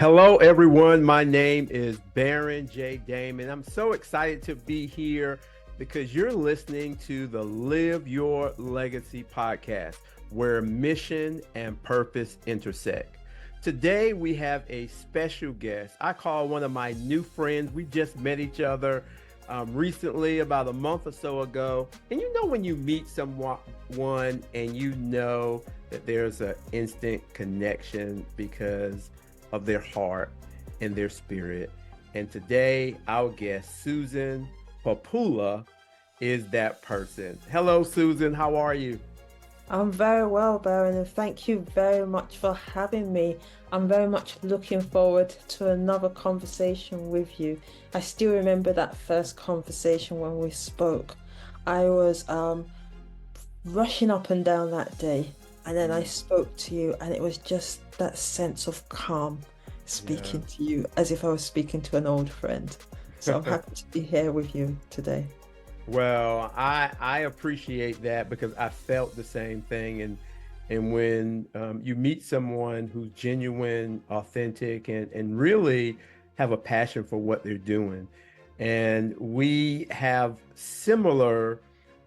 Hello, everyone. My name is Barron J. Damon. I'm so excited to be here because you're listening to the Live Your Legacy podcast, where mission and purpose intersect. Today, we have a special guest. I call one of my new friends. We just met each other recently, about a month or so ago. And you know, when you meet someone and you know that there's an instant connection because of their heart and their spirit. And today, our guest, Susan Popoola, is that person. Hello, Susan. How are you? I'm very well, Barron, and thank you very much for having me. I'm very much looking forward to another conversation with you. I still remember that first conversation when we spoke. I was rushing up and down that day, and then I spoke to you, and it was just that sense of calm speaking to you as if I was speaking to an old friend. So I'm happy to be here with you today. Well, I appreciate that because I felt the same thing. And when you meet someone who's genuine, authentic, and really have a passion for what they're doing, and we have similar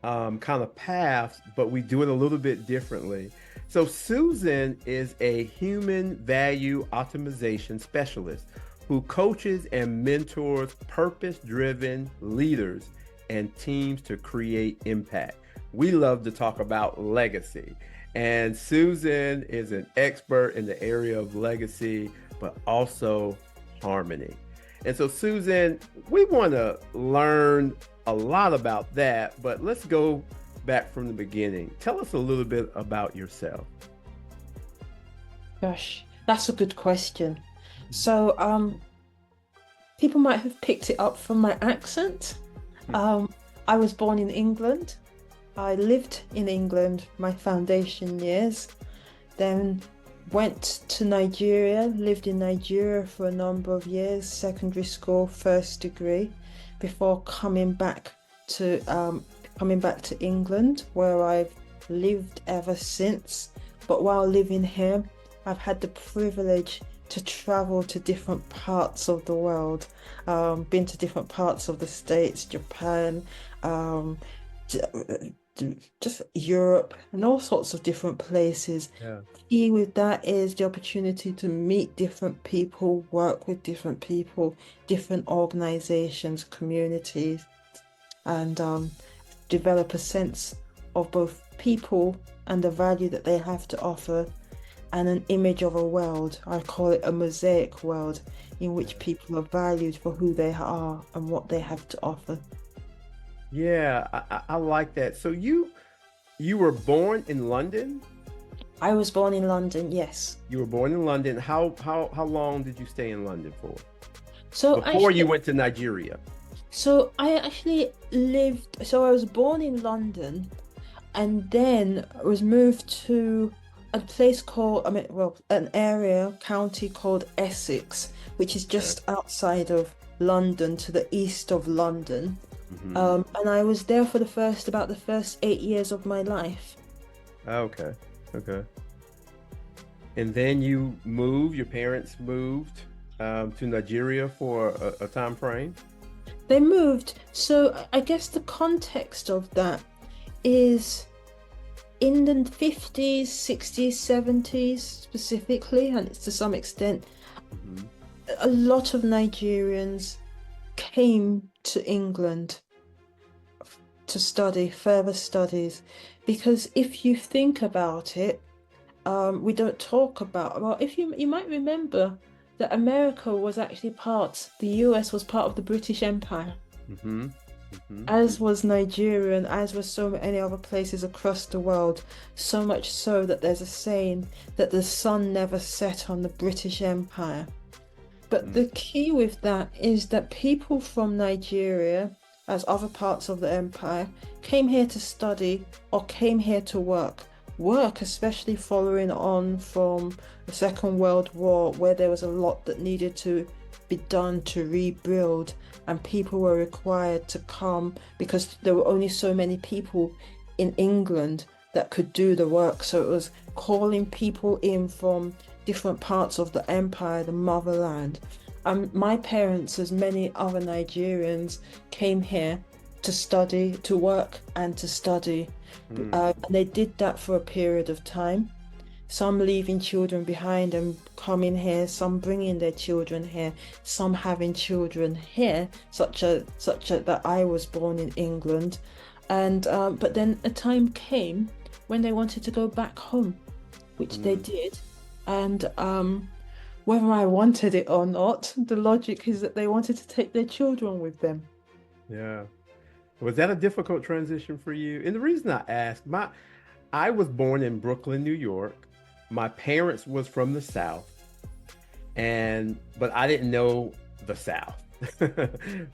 kind of paths, but we do it a little bit differently. So Susan is a human value optimization specialist who coaches and mentors purpose-driven leaders and teams to create impact. We love to talk about legacy. And Susan is an expert in the area of legacy, but also harmony. And so, Susan, we want to learn a lot about that, but let's go back from the beginning. Tell us a little bit about yourself. Gosh, that's a good question. So, people might have picked it up from my accent. I was born in England. I lived in England my foundation years, then went to Nigeria, lived in Nigeria for a number of years, secondary school, first degree, before coming back to England, where I've lived ever since. But while living here, I've had the privilege to travel to different parts of the world, been to different parts of the States, Japan, just Europe, and all sorts of different places. Yeah. Key with that is the opportunity to meet different people, work with different people, different organizations, communities, and develop a sense of both people and the value that they have to offer, and an image of a world. I call it a Mosaic World, in which people are valued for who they are and what they have to offer. Yeah, I like that. So you were born in London? I was born in London, yes. You were born in London. How long did you stay in London for? So Before you went to Nigeria? So I actually lived, so I was born in London, and then I was moved to a place called, an area, county called Essex, which is just outside of London, to the east of London. And I was there for about the first 8 years of my life. Okay. And then your parents moved to Nigeria for a time frame? They moved, so I guess the context of that is in the 50s, 60s, 70s specifically, and to some extent, a lot of Nigerians came to England to study further studies, because if you think about it, we don't talk about, well, if you might remember that America was actually the US was part of the British Empire. As was Nigeria, and as were so many other places across the world, so much so that there's a saying that the sun never set on the British Empire. But the key with that is that people from Nigeria, as other parts of the empire, came here to study or came here to work, especially following on from the Second World War, where there was a lot that needed to be done to rebuild, and people were required to come because there were only so many people in England that could do the work. So it was calling people in from different parts of the empire, the motherland. My parents, as many other Nigerians, came here to study, to work and to study. And they did that for a period of time. Some leaving children behind and coming here, some bringing their children here, some having children here, such as that I was born in England. And but then a time came when they wanted to go back home, which they did. And whether I wanted it or not, the logic is that they wanted to take their children with them. Yeah. Was that a difficult transition for you? And the reason I ask, I was born in Brooklyn, New York. My parents was from the South, but I didn't know the South,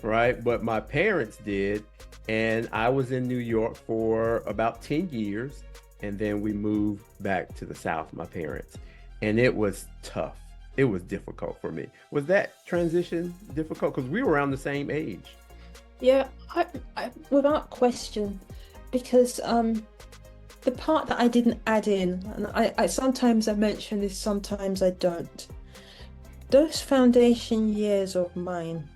right? But my parents did, and I was in New York for about 10 years, and then we moved back to the South, my parents, and it was tough. It was difficult for me. Was that transition difficult? Because we were around the same age. Yeah, I without question, because the part that I didn't add in, and I sometimes I mention this, sometimes I don't. Those foundation years of mine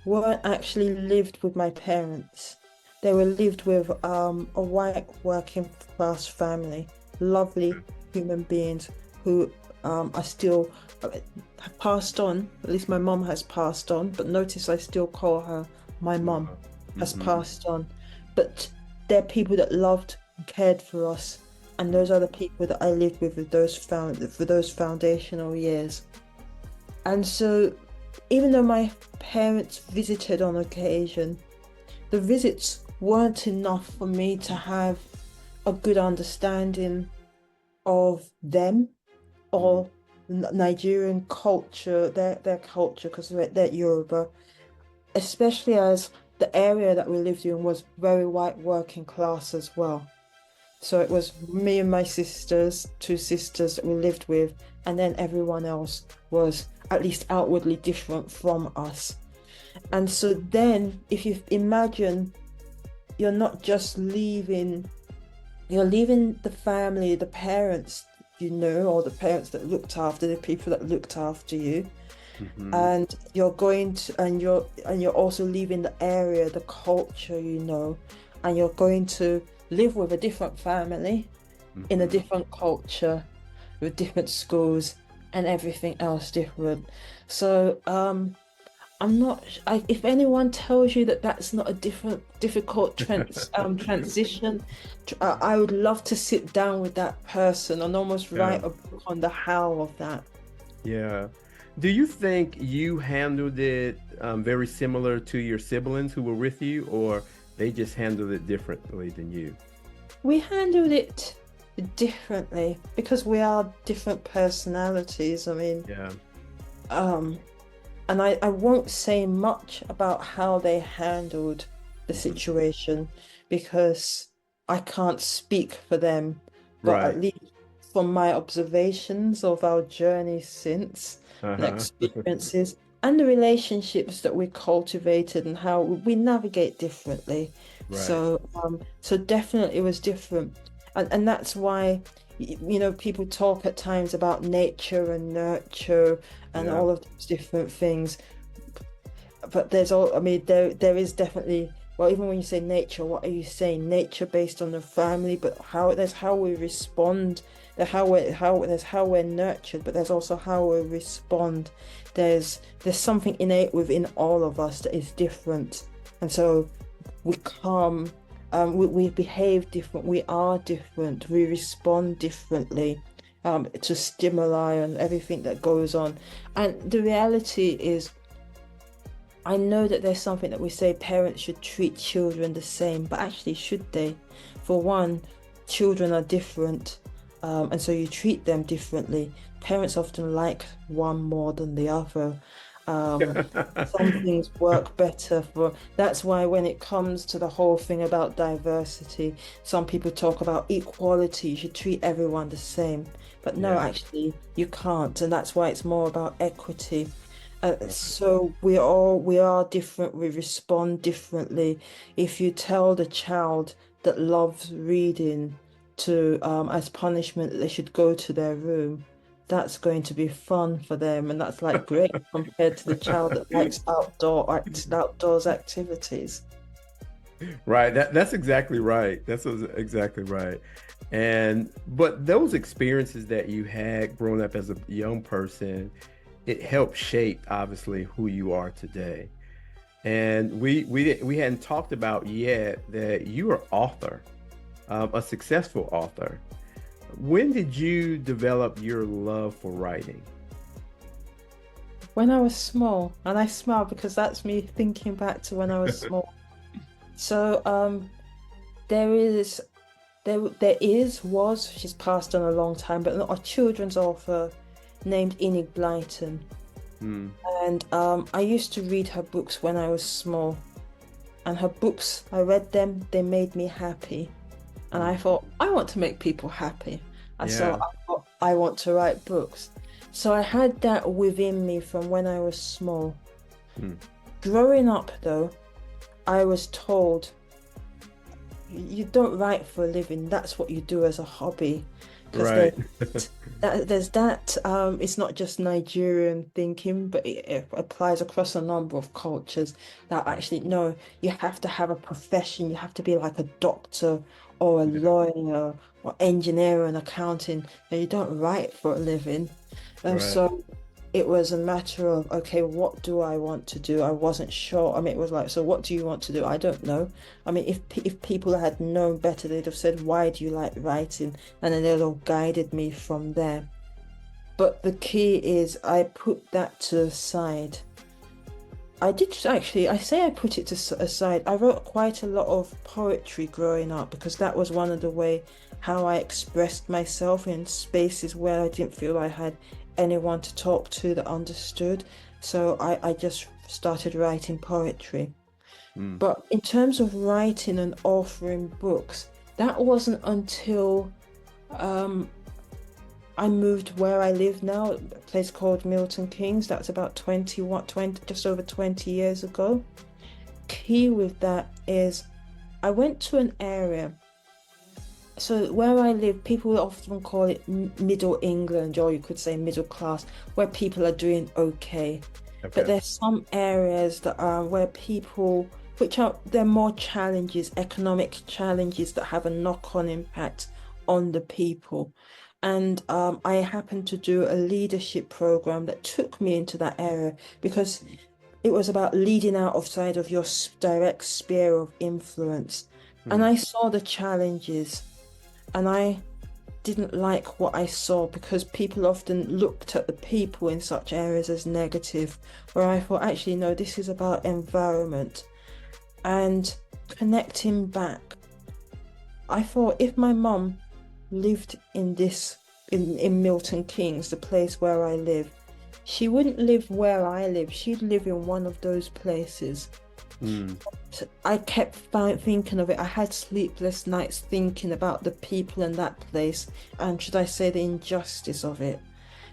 weren't actually lived with my parents. They were lived with a white working class family, lovely human beings who are still passed on. At least my mom has passed on, but notice I still call her my mom, has passed on. But they're people that loved and cared for us, and those are the people that I lived with for those foundational years. And so even though my parents visited on occasion, the visits weren't enough for me to have a good understanding of them or Nigerian culture, their culture, because they're Yoruba, especially as the area that we lived in was very white working class as well. So it was me and my sisters, two sisters that we lived with, and then everyone else was at least outwardly different from us. And so then if you imagine, you're not just leaving, you're leaving the family, the parents, or the parents that looked after, the people that looked after you. And you're going to, and you're also leaving the area, the culture, and you're going to live with a different family in a different culture with different schools and everything else different. So I'm not, if anyone tells you that that's not a difficult transition, I would love to sit down with that person and almost write a book on the how of that. Yeah. Do you think you handled it very similar to your siblings who were with you, or they just handled it differently than you? We handled it differently because we are different personalities. I mean, and I won't say much about how they handled the situation because I can't speak for them, but at least from my observations of our journey since, and experiences and the relationships that we cultivated and how we navigate differently. So definitely it was different, and that's why people talk at times about nature and nurture and all of these different things, but there is definitely, well, even when you say nature, what are you saying? Nature based on the family, but there's how we respond, there's how we're nurtured, but there's also how we respond. There's something innate within all of us that is different, and so we come, we behave different, we are different, we respond differently to stimuli and everything that goes on. And the reality is, I know that there's something that we say parents should treat children the same, but actually should they? For one, children are different, and so you treat them differently. Parents often like one more than the other. Some things work better that's why when it comes to the whole thing about diversity, some people talk about equality, you should treat everyone the same, but no, actually you can't, and that's why it's more about equity. So we are different, we respond differently. If you tell the child that loves reading to as punishment that they should go to their room, that's going to be fun for them, and that's like great compared to the child that likes outdoors activities. Right. That's exactly right. Exactly right. And but those experiences that you had growing up as a young person, it helped shape obviously who you are today. And we hadn't talked about yet that you are author, a successful author. When did you develop your love for writing? When I was small, and I smile because that's me thinking back to when I was small. So there is was she's passed on a long time, but a children's author named Enid Blyton. Hmm. And I used to read her books when I was small. And her books, I read them, they made me happy. And I thought, I want to make people happy. And so Yeah. I thought, I want to write books. So I had that within me from when I was small. Hmm. Growing up, though, I was told, you don't write for a living, that's what you do as a hobby. Because Right. there's that, it's not just Nigerian thinking, but it applies across a number of cultures that actually, no, you have to have a profession, you have to be like a doctor or a Yeah. lawyer or engineer and accounting, and you don't write for a living. Right. So it was a matter of, okay, what do I want to do? I wasn't sure. I mean, it was like, so what do you want to do? I don't know. I mean, if people had known better, they'd have said, why do you like writing? And then they'd have guided me from there. But the key is I put that to the side. I did actually, I say I put it to aside. I wrote quite a lot of poetry growing up because that was one of the way how I expressed myself in spaces where I didn't feel I had anyone to talk to that understood. So I just started writing poetry. Hmm. But in terms of writing and authoring books, that wasn't until um, I moved where I live now, a place called Milton Keynes. That's about 20, just over 20 years ago. Key with that is I went to an area. So where I live, people often call it Middle England, or you could say middle class, where people are doing okay. But Okay. there's some areas that are where people, there are more challenges, economic challenges that have a knock-on impact on the people. And I happened to do a leadership program that took me into that area because it was about leading outside of your direct sphere of influence. And Hmm. I saw the challenges and I didn't like what I saw because people often looked at the people in such areas as negative, where I thought, actually, no, this is about environment and connecting back. I thought if my mum lived in Milton Keynes, the place where I live, she wouldn't live where I live. She'd live in one of those places. Hmm. So I kept thinking of it. I had sleepless nights thinking about the people in that place, and should I say the injustice of it.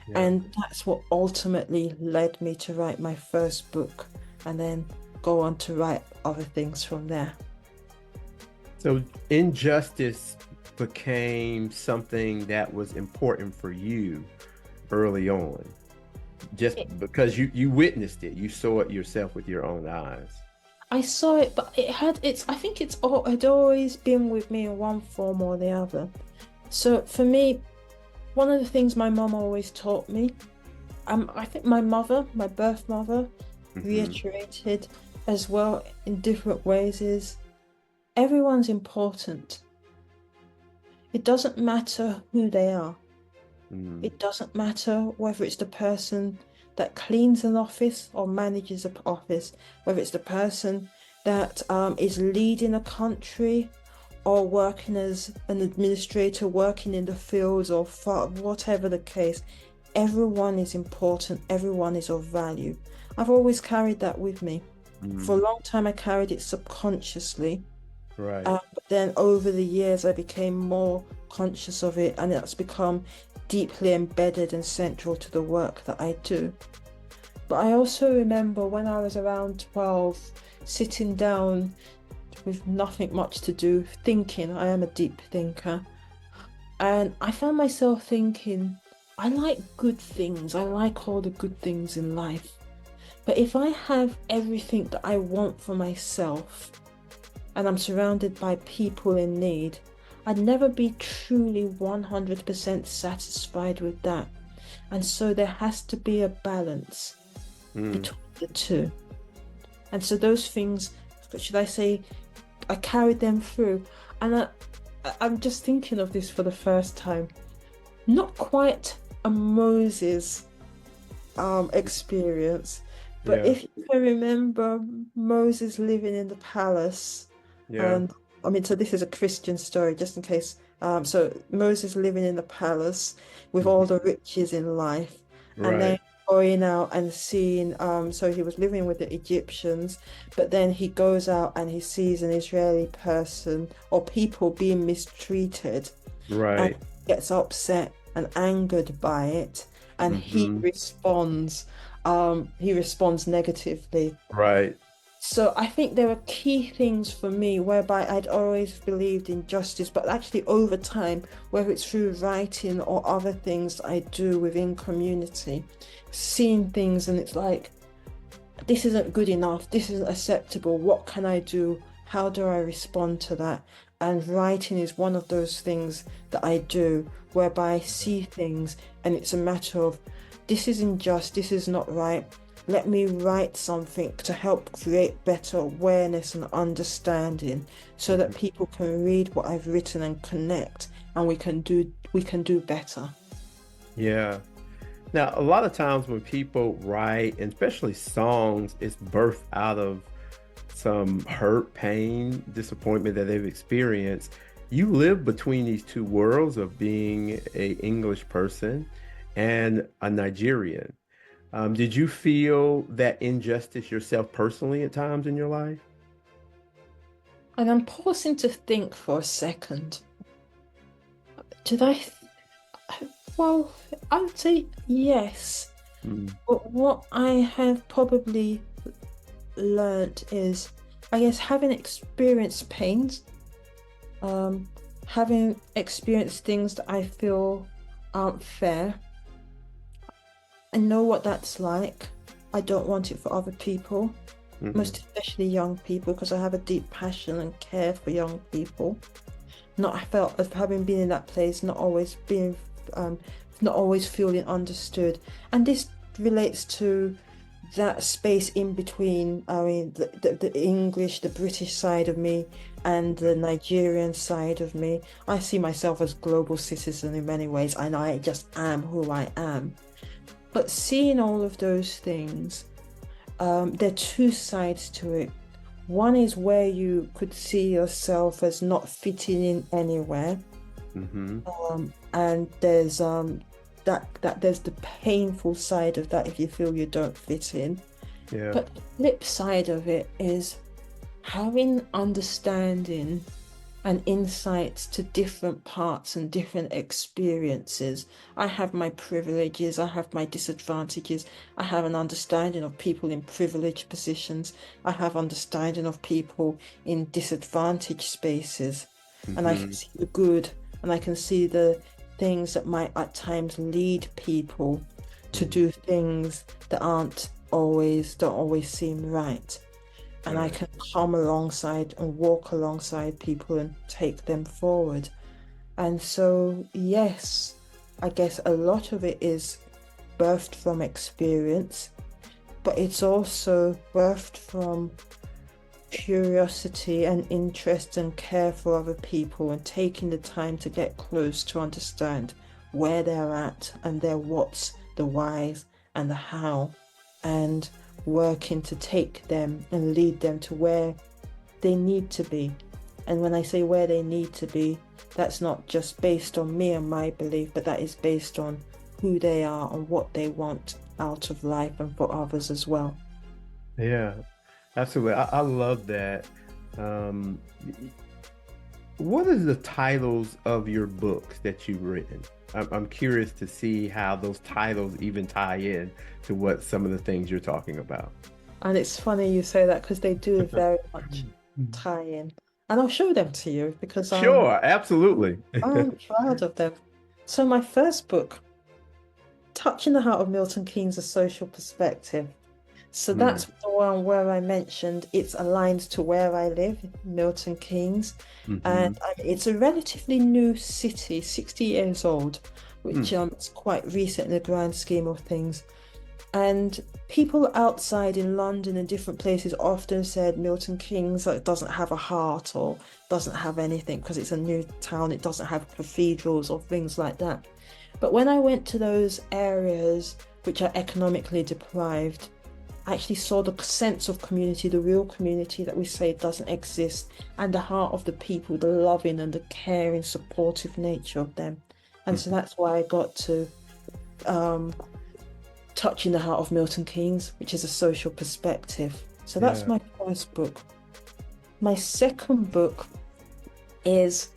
Yeah. And that's what ultimately led me to write my first book and then go on to write other things from there. So injustice became something that was important for you early on, just because you witnessed it, you saw it yourself with your own eyes. I saw it, but I think had always been with me in one form or the other. So for me, one of the things my mom always taught me, I think my birth mother, Hmm. reiterated as well in different ways is everyone's important. It doesn't matter who they are. Hmm. It doesn't matter whether it's the person that cleans an office or manages an office, whether it's the person that is leading a country or working as an administrator, working in the fields or whatever the case. Everyone is important, everyone is of value. I've always carried that with me. For Hmm. a long time, I carried it subconsciously. Right. But then over the years, I became more conscious of it, and it's become deeply embedded and central to the work that I do. But I also remember when I was around 12, sitting down with nothing much to do, thinking. I am a deep thinker. And I found myself thinking, I like good things. I like all the good things in life. But if I have everything that I want for myself and I'm surrounded by people in need, I'd never be truly 100% satisfied with that. And so there has to be a balance between the two. And so those things, should I say, I carried them through. And I'm just thinking of this for the first time. Not quite a Moses experience, but Yeah. if you can remember Moses living in the palace, Yeah. and I mean, so this is a Christian story, just in case. So Moses living in the palace with all Mhm. the riches in life, and then Right. going out and seeing. So he was living with the Egyptians, but then he goes out and he sees an Israeli person or people being mistreated, and Right. gets upset and angered by it, and Hmm. he responds negatively. Right. So I think there are key things for me whereby I'd always believed in justice, but actually over time, whether it's through writing or other things I do within community, seeing things and it's like, this isn't good enough, this isn't acceptable, what can I do? How do I respond to that? And writing is one of those things that I do whereby I see things and it's a matter of, this is unjust, this is not right. Let me write something to help create better awareness and understanding so that people can read what I've written and connect, and we can do better. Yeah. Now, a lot of times when people write, and especially songs, it's birthed out of some hurt, pain, disappointment that they've experienced. You live between these two worlds of being a English person and a Nigerian. Did you feel that injustice yourself personally at times in your life? And I'm pausing to think for a second. Did I? Well, I would say yes. Mm, But what I have probably learned is, I guess, having experienced pains, um, having experienced things that I feel aren't fair. I know what that's like. I don't want it for other people, mhm. most especially young people, because I have a deep passion and care for young people. Not I felt of having been in that place, um, not always feeling understood, and this relates to that space in between. I mean, the English, the British side of me, and the Nigerian side of me. I see myself as global citizen in many ways, and I just am who I am. But seeing all of those things, there are two sides to it. One is where you could see yourself as not fitting in anywhere, Hmm. and there's the painful side of that if you feel you don't fit in. Yeah. But the flip side of it is having understanding and insights to different parts and different experiences. I have my privileges, I have my disadvantages, I have an understanding of people in privileged positions, I have understanding of people in disadvantaged spaces, and I can Hmm. see the good and I can see the things that might at times lead people to Hmm. do things that don't always seem right, and I Right. can come alongside and walk alongside people and take them forward. And so, yes, I guess a lot of it is birthed from experience, but it's also birthed from curiosity and interest and care for other people and taking the time to get close to understand where they're at and their what's, the whys, and the how, and working to take them and lead them to where they need to be. And when I say where they need to be, that's not just based on me and my belief, but that is based on who they are and what they want out of life and for others as well. Yeah, absolutely. I love that. Um, what are the titles of your books that you've written? I'm curious to see how those titles even tie in to what some of the things you're talking about. And it's funny you say that because they do very much tie in. And I'll show them to you because Sure, absolutely. I'm proud of them. So my first book Touching the Heart of Milton Keynes, A Social Perspective. So that's the one where I mentioned it's aligned to where I live, Milton Keynes. And it's a relatively new city, 60 years old, which is quite recent in the grand scheme of things. And people outside in London and different places often said Milton Keynes doesn't have a heart or doesn't have anything because it's a new town, it doesn't have cathedrals or things like that. But when I went to those areas which are economically deprived, I actually saw the sense of community, the real community that we say doesn't exist, and the heart of the people, the loving and the caring, supportive nature of them. And so that's why I got to Touching the Heart of Milton Keynes, which is A Social Perspective. So that's my first book. My second book is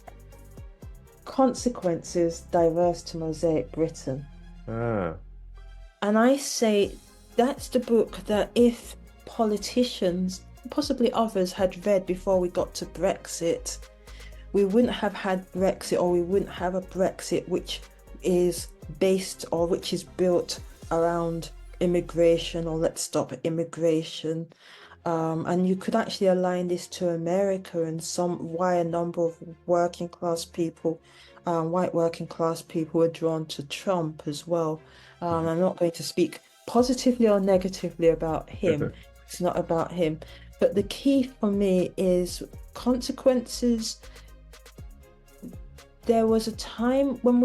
Consequences, Diverse to Mosaic Britain. And I say that's the book that if politicians, possibly others, had read before we got to Brexit, we wouldn't have had Brexit, or we wouldn't have a Brexit which is based or which is built around immigration, or let's stop immigration. And you could actually align this to America and why a number of working class people, white working class people, are drawn to Trump as well. I'm not going to speak positively or negatively about him. It's not about him. But the key for me is Consequences. There was a time when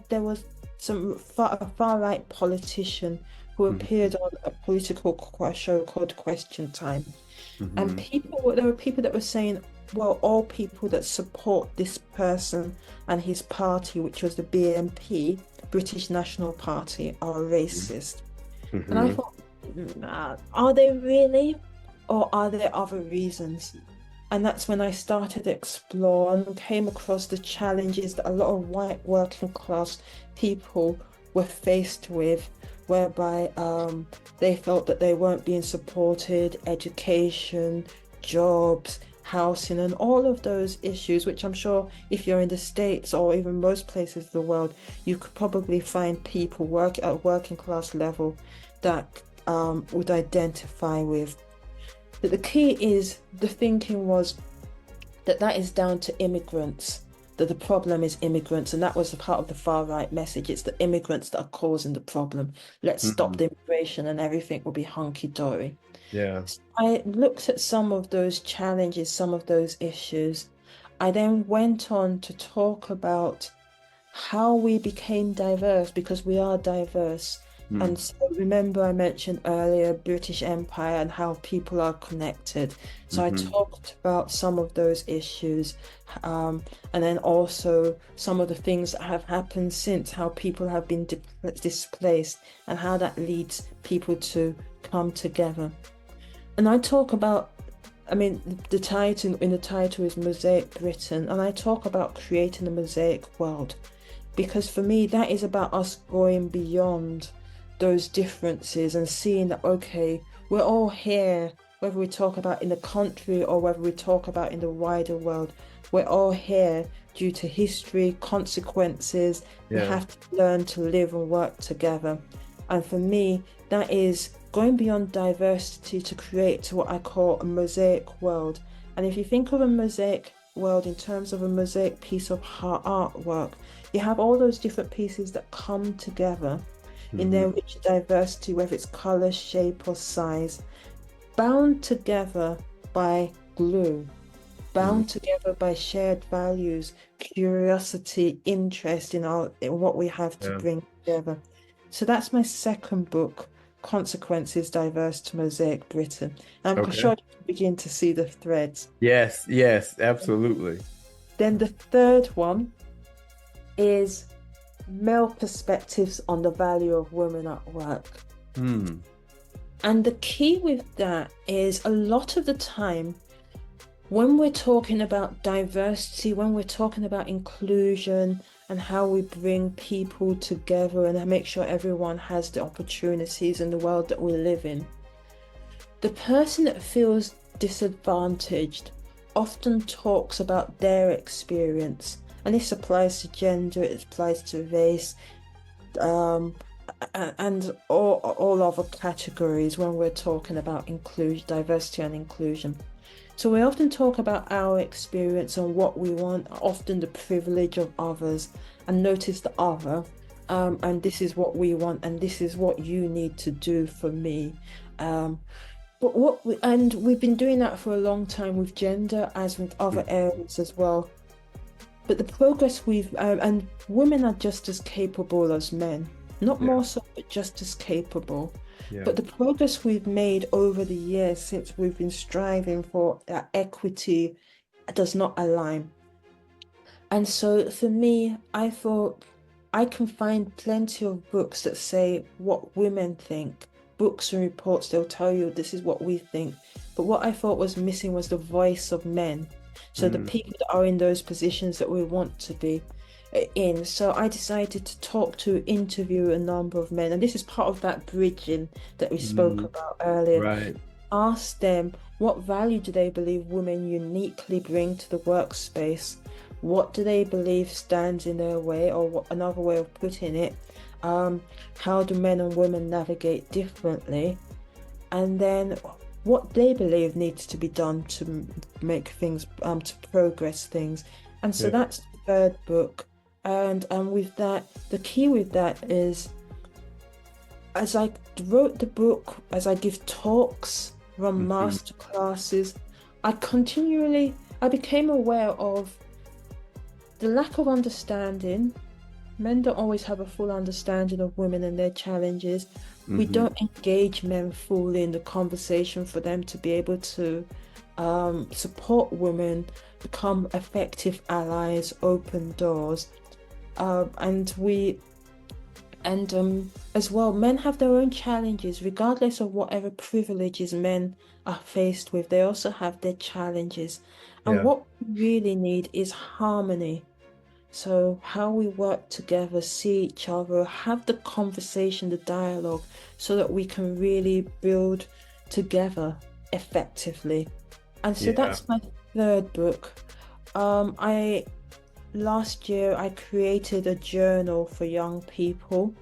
there was a far-right politician who appeared on a political show called Question Time. And there were people that were saying, well, all people that support this person and his party, which was the BNP, British National Party, are racist. And I thought, are they really? Or are there other reasons? And that's when I started to explore and came across the challenges that a lot of white working class people were faced with, whereby they felt that they weren't being supported, education, jobs, housing, and all of those issues, which I'm sure if you're in the States or even most places of the world, you could probably find people work at a working class level that would identify with. But the key is, the thinking was that is down to immigrants, that the problem is immigrants, and that was the part of the far right message. It's the immigrants that are causing the problem. Let's stop the immigration and everything will be hunky-dory. Yeah. So I looked at some of those challenges, some of those issues. I then went on to talk about how we became diverse, because we are diverse. And so remember I mentioned earlier British Empire and how people are connected. So I talked about some of those issues, and then also some of the things that have happened since, how people have been displaced and how that leads people to come together. And I talk about, the title is Mosaic Britain, and I talk about creating a Mosaic world, because for me that is about us going beyond those differences and seeing that, okay, we're all here, whether we talk about in the country or whether we talk about in the wider world, we're all here due to history, consequences. We have to learn to live and work together. And for me, that is going beyond diversity to create what I call a mosaic world. And if you think of a mosaic world in terms of a mosaic piece of artwork, you have all those different pieces that come together in their rich diversity, whether it's color, shape, or size, bound together by glue, bound together by shared values, curiosity, interest in what we have to bring together. So that's my second book, Consequences, Diverse to Mosaic Britain. And I'm sure you can begin to see the threads. Yes, absolutely. Then the third one is Male Perspectives on the Value of Women at Work. And the key with that is, a lot of the time when we're talking about diversity, when we're talking about inclusion and how we bring people together and make sure everyone has the opportunities in the world that we live in, the person that feels disadvantaged often talks about their experience. And this applies to gender, it applies to race, and all other categories when we're talking about inclusion, diversity and inclusion. So we often talk about our experience and what we want, often the privilege of others, and notice the other. And this is what we want, and this is what you need to do for me. And we've been doing that for a long time with gender, as with other areas as well. But the progress and women are just as capable as men, not more so, but just as capable. But the progress we've made over the years since we've been striving for equity does not align. And so for me, I thought I can find plenty of books that say what women think. Books and reports, they'll tell you this is what we think. But what I thought was missing was the voice of men. So the people that are in those positions that we want to be in. So I decided to interview a number of men. And this is part of that bridging that we spoke about earlier. Right. Ask them, what value do they believe women uniquely bring to the workspace? What do they believe stands in their way? Or what, another way of putting it, how do men and women navigate differently? And then what they believe needs to be done to make things, to progress things. And so that's the third book. And with that, the key with that is, as I wrote the book, as I give talks, run master classes, I became aware of the lack of understanding. Men don't always have a full understanding of women and their challenges. We don't engage men fully in the conversation for them to be able to support women, become effective allies, open doors. As well, men have their own challenges, regardless of whatever privileges men are faced with. They also have their challenges. And what we really need is harmony. So how we work together, see each other, have the conversation, the dialogue, so that we can really build together effectively. And so that's my third book. Last year I created a journal for young people.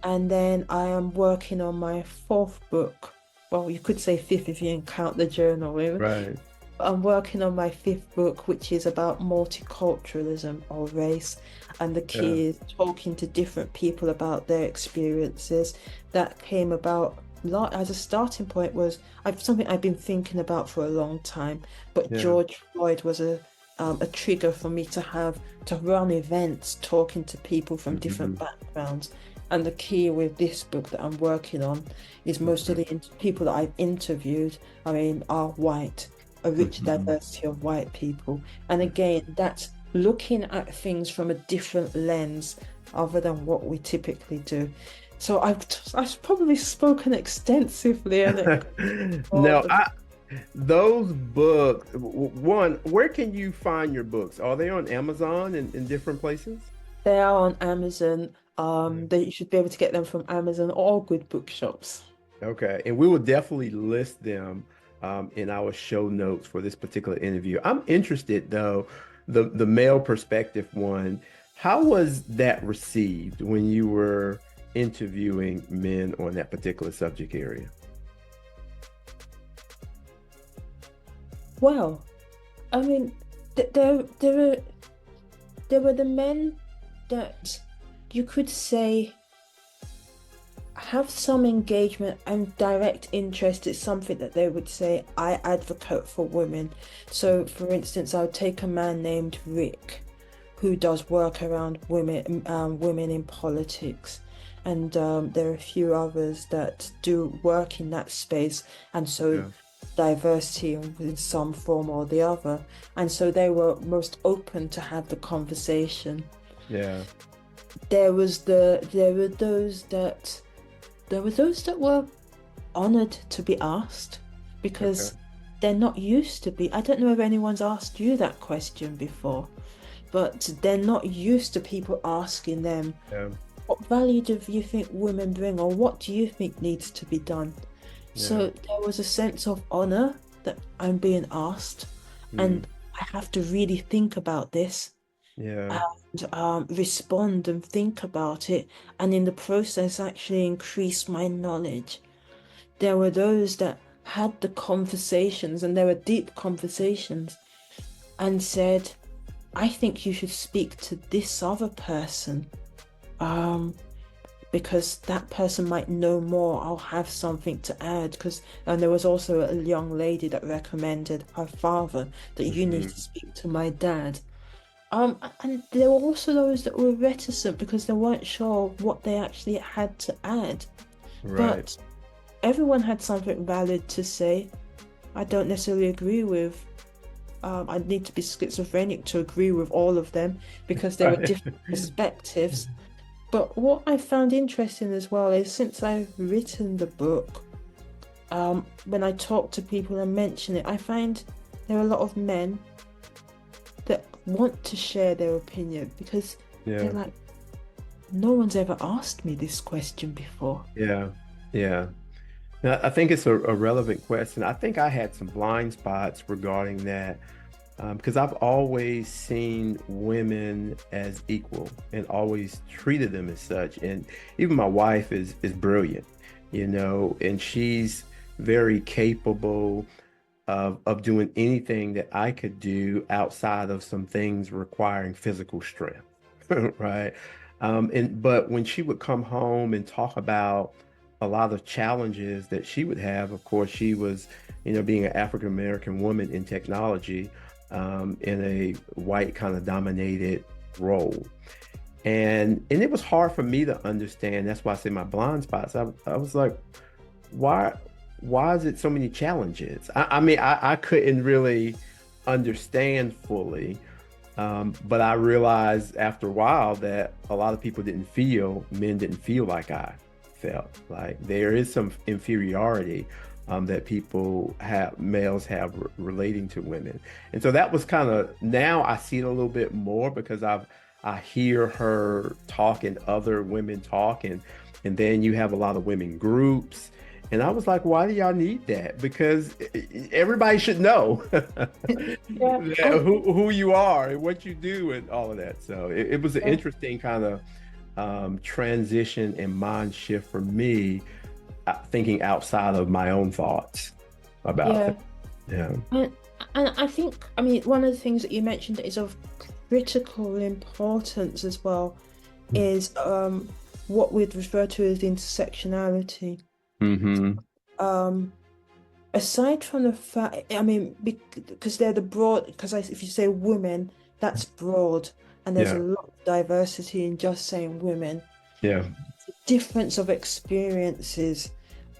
And then I am working on my fourth book. Well, you could say fifth if you can count the journal. Right. I'm working on my fifth book, which is about multiculturalism or race. And the key is talking to different people about their experiences. That came about as a starting point was something I've been thinking about for a long time. But George Floyd was a trigger for me to run events talking to people from different backgrounds. And the key with this book that I'm working on is most of the people that I've interviewed, are white. A rich diversity of white people. And again, that's looking at things from a different lens other than what we typically do. So I've probably spoken extensively. No, those books, one, where can you find your books? Are they on Amazon and in different places? They are on Amazon. You should be able to get them from Amazon or good bookshops. Okay, and we will definitely list them in our show notes for this particular interview. I'm interested though, the male perspective one, how was that received when you were interviewing men on that particular subject area? Well, there were the men that you could say have some engagement and direct interest. It's something that they would say, I advocate for women. So for instance, I would take a man named Rick who does work around women in politics, and there are a few others that do work in that space, and so diversity in some form or the other, and so they were most open to have the conversation. There were those that were honored to be asked, because they're not used to be. I don't know if anyone's asked you that question before, but they're not used to people asking them, what value do you think women bring, or what do you think needs to be done? So there was a sense of honor that I'm being asked, and I have to really think about this. Yeah. and respond and think about it, and in the process actually increase my knowledge. There were those that had the conversations, and there were deep conversations, and said, I think you should speak to this other person, um, because that person might know more. I'll have something to add. And there was also a young lady that recommended her father that you need Hmm. to speak to my dad. And there were also those that were reticent because they weren't sure what they actually had to add. Right. But everyone had something valid to say. I don't necessarily agree with. I need to be schizophrenic to agree with all of them because there were Right. different perspectives. But what I found interesting as well is since I've written the book, when I talk to people and mention it, I find there are a lot of men that want to share their opinion because they're Yeah. like, no one's ever asked me this question before. Yeah. Yeah. Now, I think it's a relevant question. I think I had some blind spots regarding that because I've always seen women as equal and always treated them as such. And even my wife is brilliant, and she's very capable of doing anything that I could do outside of some things requiring physical strength, right? But when she would come home and talk about a lot of challenges that she would have, of course, she was, being an African American woman in technology, in a white kind of dominated role. And it was hard for me to understand. That's why I say my blind spots. I was like, why why is it so many challenges? I mean, I couldn't really understand fully. But I realized after a while that a lot of people men didn't feel like I felt. Like there is some inferiority that males have relating to women. And so that was kind of, now I see it a little bit more because I hear her talk and other women talk, and then you have a lot of women groups. And I was like, why do y'all need that? Because everybody should know Yeah. who you are and what you do and all of that. So it was an Yeah. interesting kind of transition and mind shift for me, thinking outside of my own thoughts about Yeah. things. Yeah. And, and I think, I mean, one of the things that you mentioned that is of critical importance as well is what we'd refer to as intersectionality. Mm-hmm. Um, Aside from the fact, I mean, because they're the broad, because if you say women, that's broad, and there's a Yeah. lot of diversity in just saying women. Yeah. Difference of experiences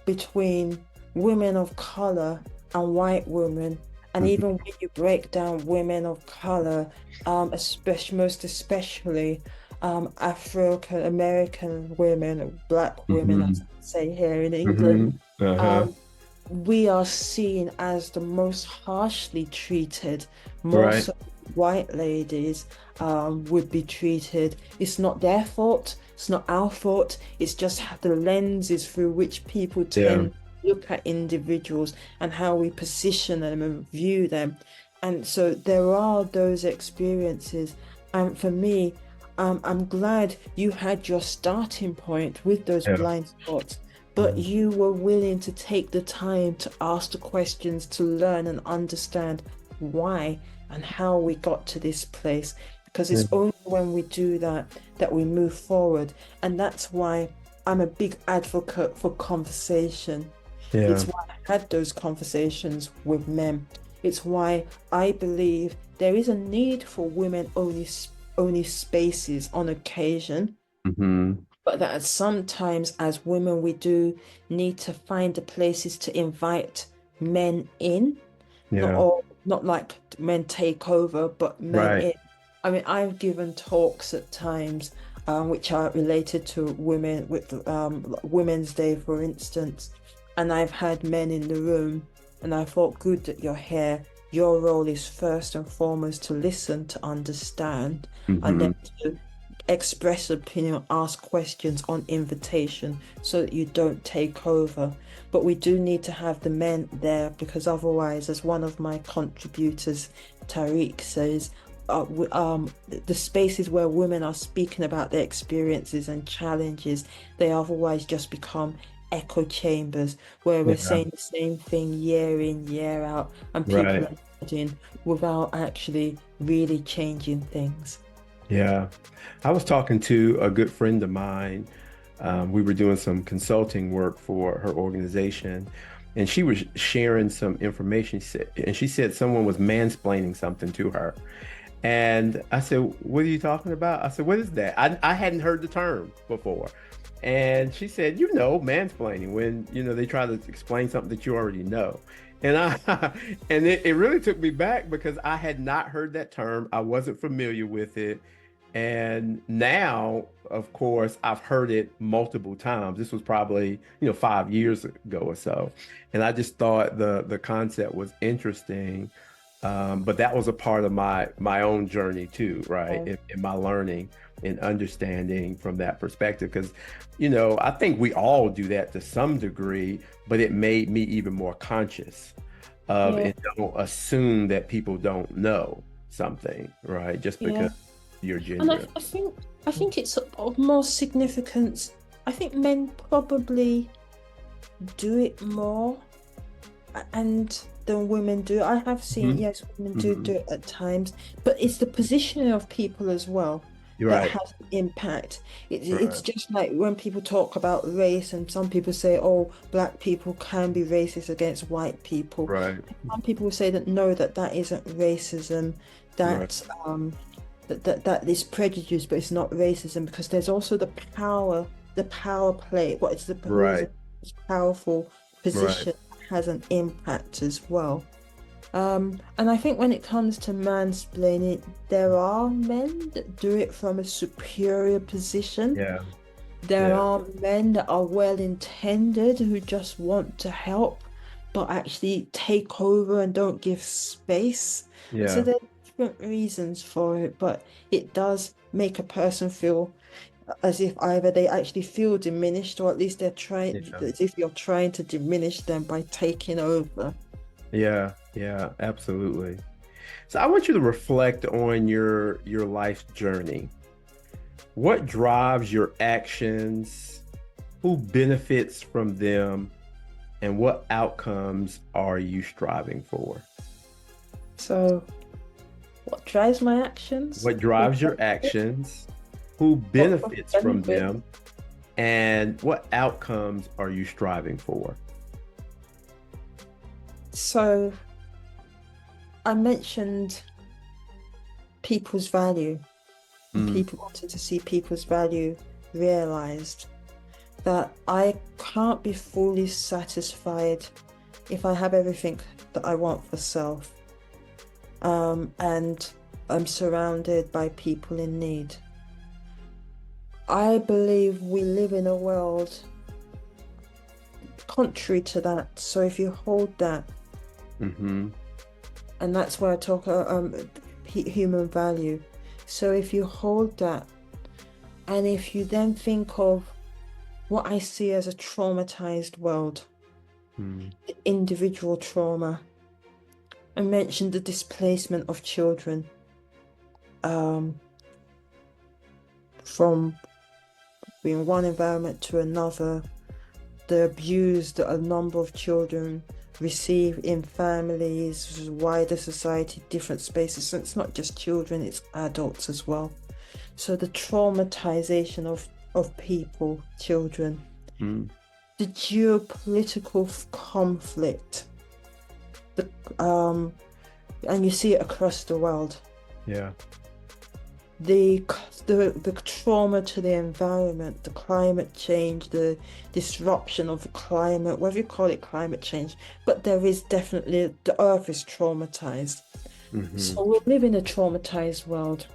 between women of color and white women, and Mm-hmm. even when you break down women of color, most especially African American women, or Black women, Mm-hmm. as I say here in England, Mm-hmm. Uh-huh. um, we are seen as the most harshly treated, more Right. so white ladies would be treated. It's not their fault, it's not our fault, it's just the lenses through which people Yeah. tend to look at individuals and how we position them and view them. And so there are those experiences. And for me, I'm glad you had your starting point with those Yeah. blind spots, but you were willing to take the time to ask the questions to learn and understand why and how we got to this place. Because Yeah. it's only when we do that that we move forward. And that's why I'm a big advocate for conversation. Yeah. It's why I had those conversations with men. It's why I believe there is a need for women only spaces on occasion, Mm-hmm. but that sometimes as women we do need to find the places to invite men in, not Yeah. all, not like men take over, but men Right. in. I mean, I've given talks at times which are related to women, with Women's Day, for instance, and I've had men in the room, and I thought, good that you're here. Your role is first and foremost to listen, to understand, and Mm-hmm. then to express opinion, ask questions on invitation so that you don't take over. But we do need to have the men there because otherwise, as one of my contributors, Tariq, says, the spaces where women are speaking about their experiences and challenges, they otherwise just become echo chambers where we're Yeah. saying the same thing year in, year out, and people Right. are nodding without actually really changing things. Yeah. I was talking to a good friend of mine. We were doing some consulting work for her organization, and she was sharing some information. She said someone was mansplaining something to her. And I said, "What are you talking about?" I said, "What is that?" I hadn't heard the term before. And she said, mansplaining, when, they try to explain something that you already know. And and it really took me back because I had not heard that term. I wasn't familiar with it. And now, of course, I've heard it multiple times. This was probably, 5 years ago or so. And I just thought the concept was interesting. But that was a part of my own journey too, right? In my learning and understanding from that perspective. Because, I think we all do that to some degree, but it made me even more conscious of Yeah, and don't assume that people don't know something, right? Just yeah. because you're And genuine. I think it's of more significance. I think men probably do it more and than women do. I have seen, Hmm. yes, women do Hmm. it at times, but it's the positioning of people as well You're that right. has an impact. It's Right. just like when people talk about race, and some people say, oh, black people can be racist against white people. Right. Some people will say that no, that isn't racism, Right. that that is prejudice, but it's not racism, because there's also the power play. What is the who's Right. a powerful Right. position has an impact as well. And I think when it comes to mansplaining, there are men that do it from a superior position. Yeah. There Yeah. are men that are well intended who just want to help, but actually take over and don't give space. And so Yeah. there are different reasons for it, but it does make a person feel as if either they actually feel diminished, or at least they're trying, Yeah. as if you're trying to diminish them by taking over. Yeah. Yeah. Absolutely. So I want you to reflect on your life journey. What drives your actions? Who benefits from them? And what outcomes are you striving for? So, what drives my actions? What drives your actions? Who What benefits from benefit? them? And what outcomes are you striving for? So, I mentioned people's value and Mm, people wanting to see people's value realized. That I can't be fully satisfied if I have everything that I want for self, and I'm surrounded by people in need. I believe we live in a world contrary to that. So if you hold that, mm-hmm. and that's where I talk human value. So if you hold that, and if you then think of what I see as a traumatized world, Mm, the individual trauma, I mentioned the displacement of children, um, from being one environment to another, the abuse that a number of children receive in families, wider society, different spaces. So it's not just children, it's adults as well. So the traumatization of people, children, mm, the geopolitical conflict, the and you see it across the world. yeah. The the trauma to the environment, the climate change, the disruption of the climate, whether you call it climate change, but there is definitely, the earth is traumatized. Mm-hmm. So we live in a traumatized world.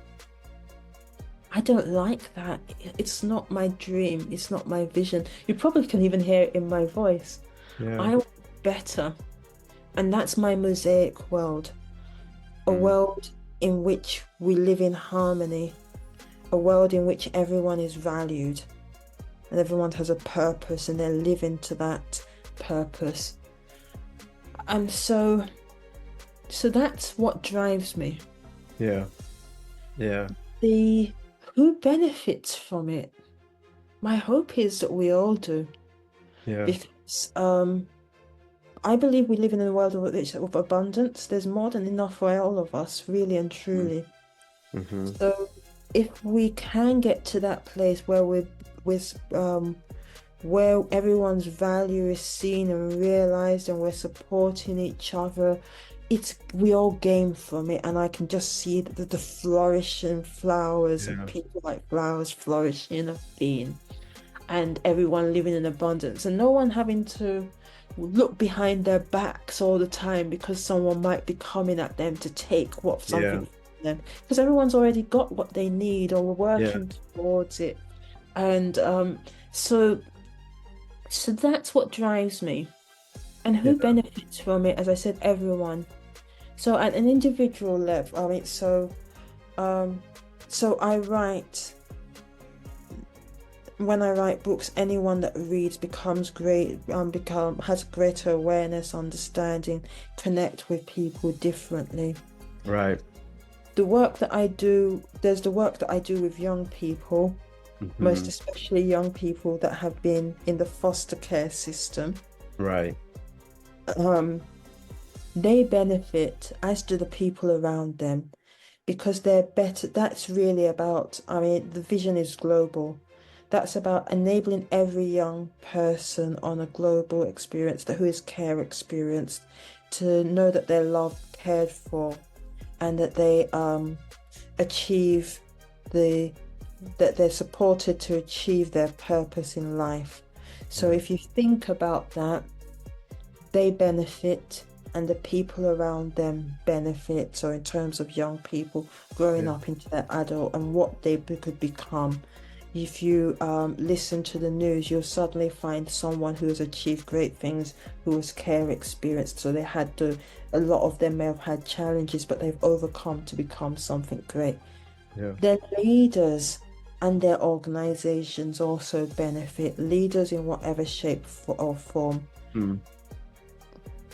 I don't like that. It's not my dream. It's not my vision. You probably can even hear it in my voice. Yeah. I want better. And that's my Mosaic world. A Mm, world in which we live in harmony. A world in which everyone is valued and everyone has a purpose and they're living to that purpose. And so that's what drives me. yeah. Yeah. The who benefits from it? My hope is that we all do, Yeah. because I believe we live in a world of abundance. There's more than enough for all of us, really and truly. Mm-hmm. So if we can get to that place with where everyone's value is seen and realized, and we're supporting each other, it's we all gain from it. And I can just see the flourishing flowers and Yeah. people like flowers flourishing of being, and everyone living in abundance, and no one having to look behind their backs all the time because someone might be coming at them to take what Yeah. something from them, because everyone's already got what they need, or we're Yeah. working towards it. And so so that's what drives me. And who Yeah. benefits from it? As I said, everyone. So at an individual level, um so I write when I write books, anyone that reads becomes great, has greater awareness, understanding, connect with people differently. Right. The work that I do, there's the work that I do with young people, most Mm-hmm. especially young people that have been in the foster care system. Right. Um, they benefit, as do the people around them, because they're better. That's really about, I mean, the vision is global. That's about enabling every young person on a global experience that who is care experienced to know that they're loved, cared for, and that they achieve the that they're supported to achieve their purpose in life. So Yeah. if you think about that, they benefit and the people around them benefit. So in terms of young people growing Yeah. up into their adult and what they could become, if you listen to the news, you'll suddenly find someone who has achieved great things, who was care experienced. So they had to, a lot of them may have had challenges, but they've overcome to become something great. Yeah. Their leaders and their organizations also benefit, leaders in whatever shape or form, Mm.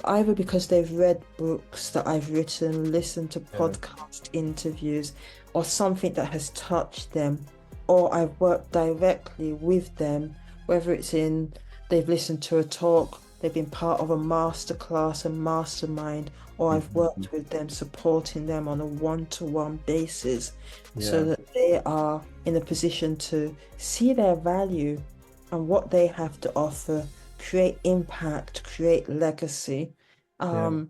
either because they've read books that I've written, listened to Yeah. podcast interviews, or something that has touched them, or I've worked directly with them, whether it's in they've listened to a talk, they've been part of a masterclass, a mastermind, or I've Mm-hmm. worked with them, supporting them on a one-to-one basis so Yeah. that they are in a position to see their value and what they have to offer, create impact, create legacy. Yeah.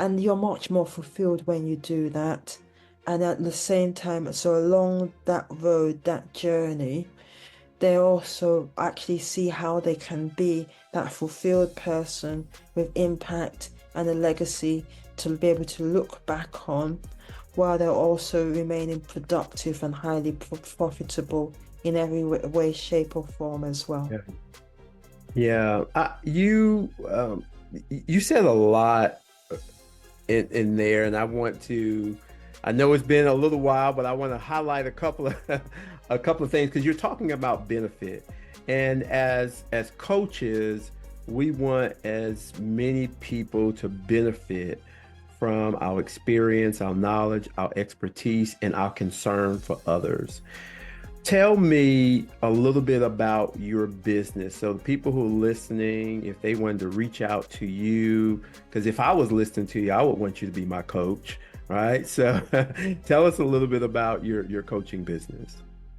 And you're much more fulfilled when you do that. And at the same time, so along that road, that journey, they also actually see how they can be that fulfilled person with impact and a legacy to be able to look back on, while they're also remaining productive and highly profitable in every way, shape, or form as well. Yeah. Yeah. You said a lot in there, and I know it's been a little while, but I want to highlight a couple of a couple of things because you're talking about benefit. And as coaches, we want as many people to benefit from our experience, our knowledge, our expertise, and our concern for others. Tell me a little bit about your business. So the people who are listening, if they wanted to reach out to you, because if I was listening to you, I would want you to be my coach, right? So tell us a little bit about your coaching business.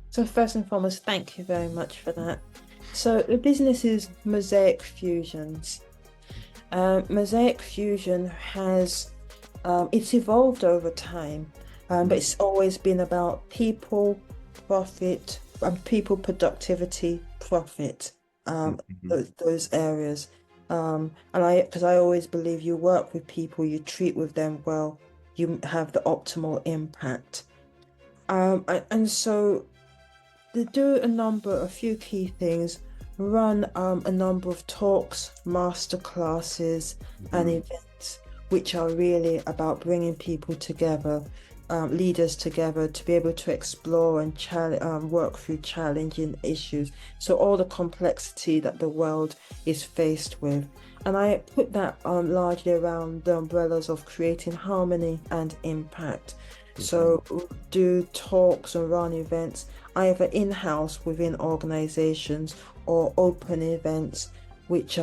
So first and foremost, thank you very much for that. So the business is Mosaic Fusions. Mosaic Fusion has it's evolved over time, but it's always been about people, profit, and people productivity, profit. Mhm. Those areas. And because I always believe you work with people, you treat with them well, you have the optimal impact. And so they do a few key things, run a number of talks, master classes, and Mhm. events, which are really about bringing people together, leaders together to be able to explore and work through challenging issues. So all the complexity that the world is faced with. And I put that largely around the umbrellas of creating harmony and impact. Hmm. So do talks and run events either in-house within organizations or open events, which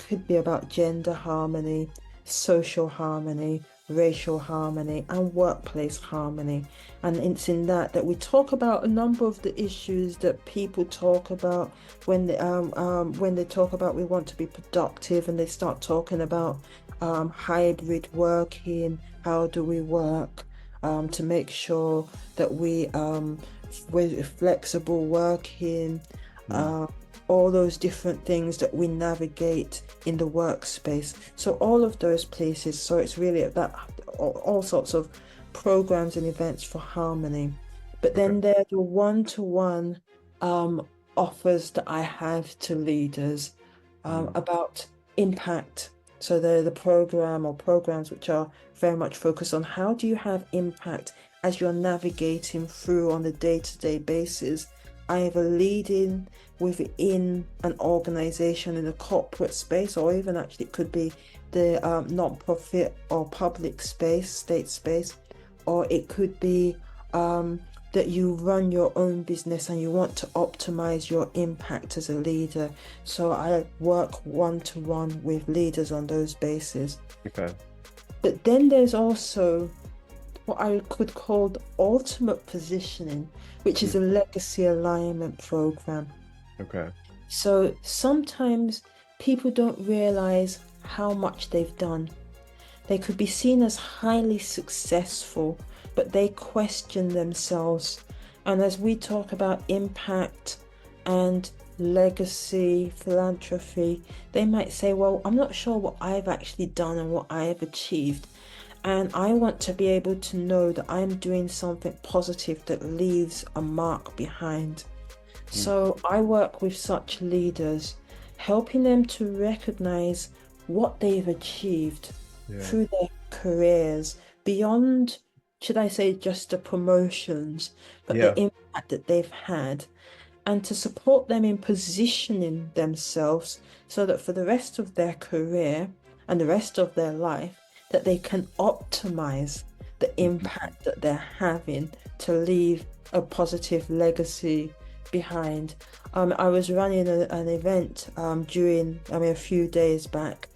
could be about gender harmony, social harmony, racial harmony, and workplace harmony. And it's in that we talk about a number of the issues that people talk about when they talk about we want to be productive, and they start talking about hybrid working, how do we work to make sure that we're flexible working, uh, all those different things that we navigate in the workspace. So all of those places. So it's really about all sorts of programs and events for harmony. But Okay. then there are the one-to-one offers that I have to leaders Mm. about impact. So they're the program or programs which are very much focused on how do you have impact as you're navigating through on a day-to-day basis, either leading within an organization in a corporate space, or even actually it could be the non-profit or public space, state space, or it could be that you run your own business and you want to optimize your impact as a leader. So I work one-to-one with leaders on those bases. Okay. But then there's also what I could call the ultimate positioning, which is Mm. a legacy alignment program. Okay. So sometimes people don't realize how much they've done. They could be seen as highly successful, but they question themselves. And as we talk about impact and legacy, philanthropy, they might say, well, I'm not sure what I've actually done and what I have achieved. And I want to be able to know that I'm doing something positive that leaves a mark behind. Mm. So I work with such leaders, helping them to recognize what they've achieved Yeah. through their careers beyond, should I say, just the promotions, but the Yeah. impact that they've had, and to support them in positioning themselves so that for the rest of their career and the rest of their life, that they can optimize the Mhm. impact that they're having to leave a positive legacy behind. I was running an event a few days back,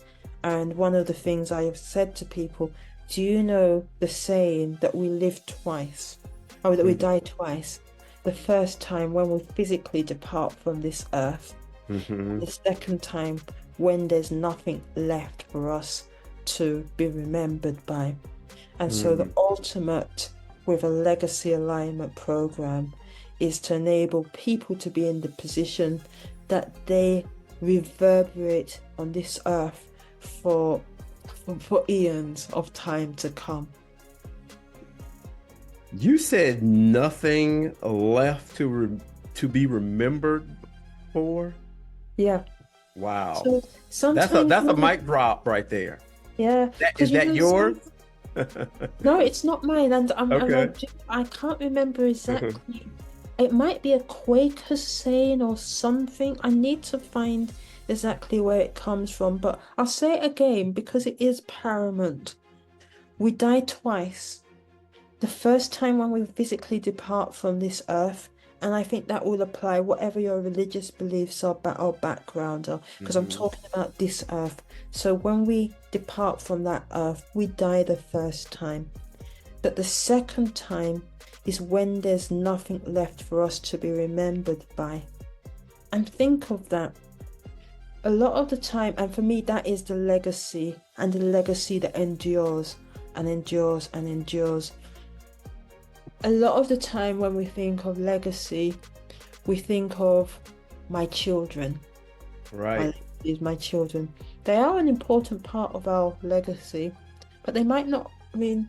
and one of the things I have said to people, do you know the saying that we live twice, or that we Mm. die twice? The first time when we physically depart from this earth, Mhm. and the second time when there's nothing left for us to be remembered by. And so the Mm. ultimate with a legacy alignment program is to enable people to be in the position that they reverberate on this earth for for eons of time to come. You said nothing left to be remembered for? Yeah. Wow. So sometimes That's a when mic drop right there. yeah, That because is you that know yours? no, it's not mine, and Okay. I can't remember exactly. It might be a Quaker saying or something. I need to find exactly where it comes from, but I'll say it again because it is paramount. We die twice. The first time when we physically depart from this earth, and I think that will apply whatever your religious beliefs or background are, because I'm Hmm. talking about this earth. So when we depart from that earth, we die the first time. But the second time is when there's nothing left for us to be remembered by. And think of that. A lot of the time, and for me, that is the legacy, and the legacy that endures and endures and endures. A lot of the time, when we think of legacy, we think of my children. My Right. legacy is my children. They are an important part of our legacy, but they might not. I mean,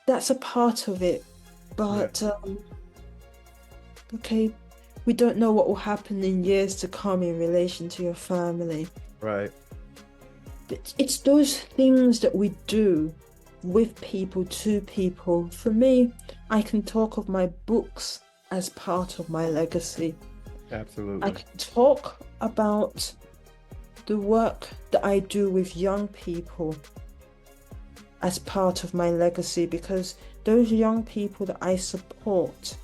that's a part of it. Yeah. But okay, we don't know what will happen in years to come in relation to your family. Right. But it's those things that we do with people, to people. For me, I can talk of my books as part of my legacy. I Absolutely. can talk about the work that I do with young people as part of my legacy, because those young people that I support,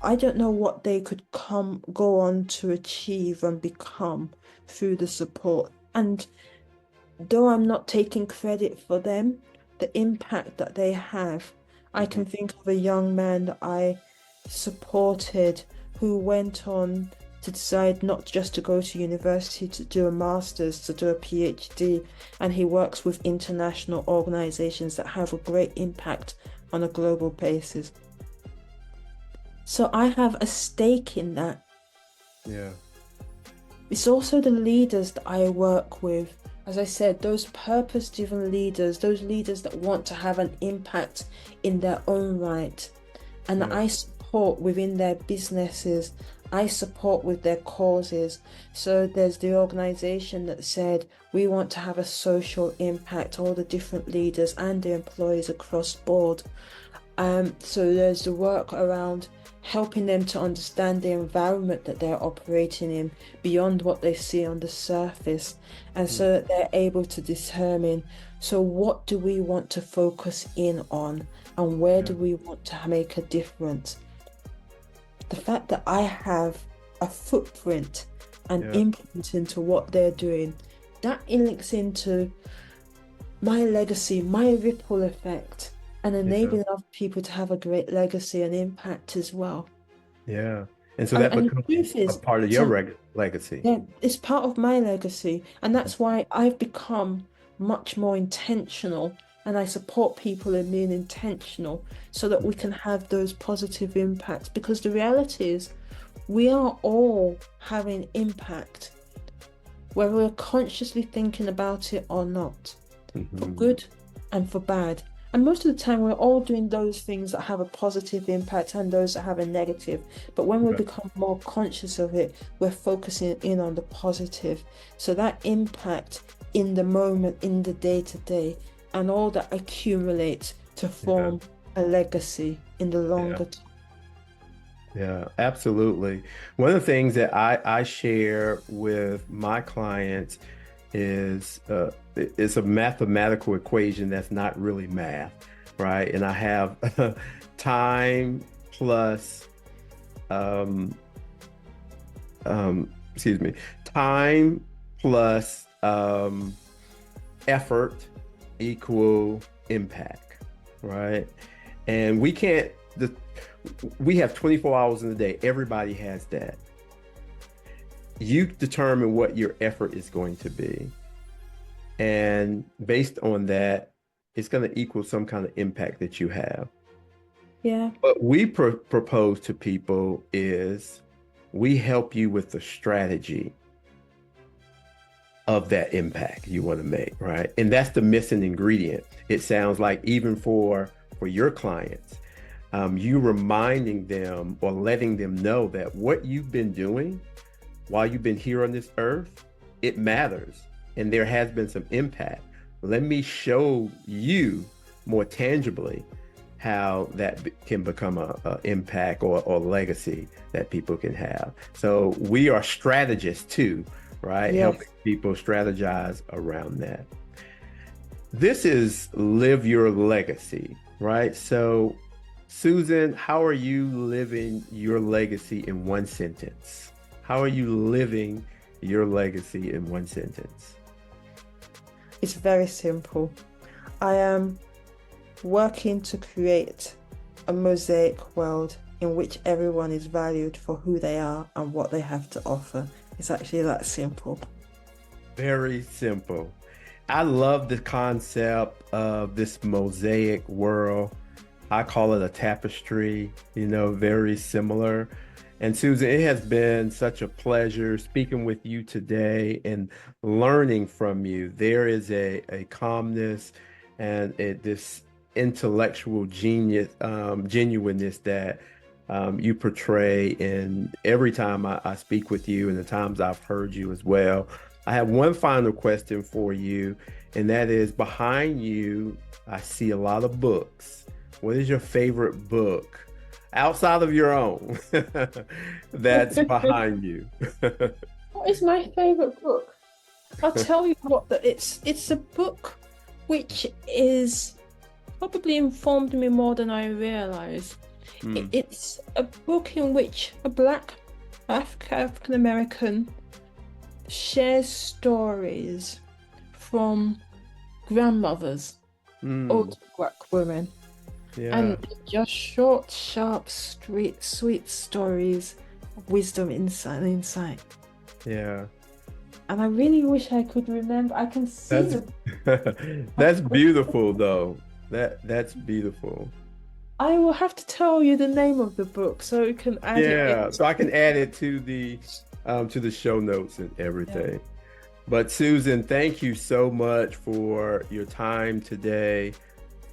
I don't know what they could go on to achieve and become through the support. And though I'm not taking credit for them, the impact that they have, I can think of a young man that I supported who went on to decide not just to go to university to do a master's, to do a PhD, and he works with international organizations that have a great impact on a global basis. So I have a stake in that. Yeah. It's also the leaders that I work with. As I said, those purpose-driven leaders, those leaders that want to have an impact in their own right, and that I support within their businesses, I support with their causes. So there's the organization that said, we want to have a social impact, all the different leaders and the employees across board. So there's the work around helping them to understand the environment that they're operating in beyond what they see on the surface, and so that they're able to determine, so what do we want to focus in on, and where do we want to make a difference. The fact that I have a footprint and input into what they're doing, that links into my legacy, my ripple effect, and enabling other people to have a great legacy and impact as well. Yeah. And so that becomes a part of your legacy. Yeah, it's part of my legacy. And that's why I've become much more intentional, and I support people in being intentional so that we can have those positive impacts. Because the reality is, we are all having impact, whether we're consciously thinking about it or not, for good and for bad. And most of the time, we're all doing those things that have a positive impact and those that have a negative. But when we become more conscious of it, we're focusing in on the positive. So that impact in the moment, in the day-to-day, and all that accumulates to form a legacy in the longer term. Yeah, absolutely. One of the things that I share with my clients is it's a mathematical equation that's not really math, right? And I have time plus time plus effort equal impact, right? And we have 24 hours in a day. Everybody has that. You determine what your effort is going to be. And based on that, it's going to equal some kind of impact that you have. Yeah. What we propose to people is we help you with the strategy of that impact you want to make, right? And that's the missing ingredient. It sounds like even for your clients, you reminding them or letting them know that what you've been doing while you've been here on this earth, it matters. And there has been some impact. Let me show you more tangibly how that can become a impact or legacy that people can have. So we are strategists too, right? Yes. Helping people strategize around that. This is live your legacy, right? So Susan, how are you living your legacy in one sentence? How are you living your legacy in one sentence? It's very simple. I am working to create a mosaic world in which everyone is valued for who they are and what they have to offer. It's actually that simple. Very simple. I love the concept of this mosaic world. I call it a tapestry, very similar. And Susan, it has been such a pleasure speaking with you today and learning from you. There is a calmness and this intellectual genuineness that you portray in every time I speak with you and the times I've heard you as well. I have one final question for you, and that is, behind you, I see a lot of books. What is your favorite book outside of your own that's behind you? What is my favorite book? I'll tell you what, it's a book which is probably informed me more than I realize. It's a book in which a Black African American shares stories from grandmothers, old Black women, and just short, sharp, sweet stories of wisdom, insight. Yeah. And I really wish I could remember. I can see that's beautiful, though. That's beautiful. I will have to tell you the name of the book so you can add it in. Yeah, so I can add it to the show notes and everything. But Susan, thank you so much for your time today.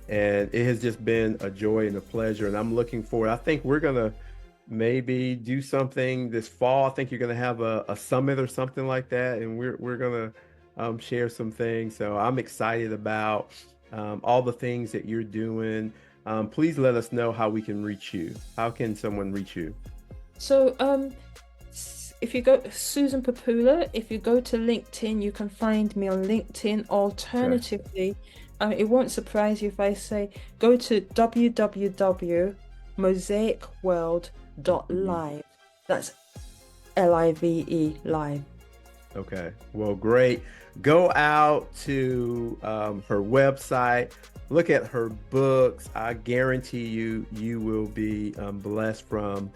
And it has just been a joy and a pleasure. And I'm looking forward. I think we're gonna maybe do something this fall. I think you're gonna have a summit or something like that, and we're gonna share some things. So I'm excited about all the things that you're doing. Please let us know how we can reach you. How can someone reach you? So if you go Susan Popoola, if you go to LinkedIn, you can find me on LinkedIn. Alternatively, it won't surprise you if I say go to www.mosaicworld.live. That's LIVE, live. Okay, well, great. Go out to her website, look at her books. I guarantee you will be blessed from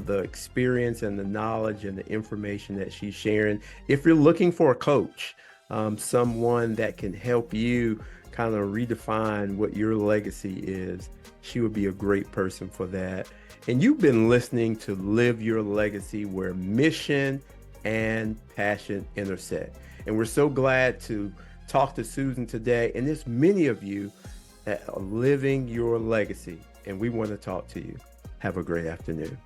the experience and the knowledge and the information that she's sharing. If you're looking for a coach, someone that can help you kind of redefine what your legacy is, she would be a great person for that. And you've been listening to Live Your Legacy, where mission and passion intersect. And we're so glad to talk to Susan today. And there's many of you that are living your legacy, and we want to talk to you. Have a great afternoon.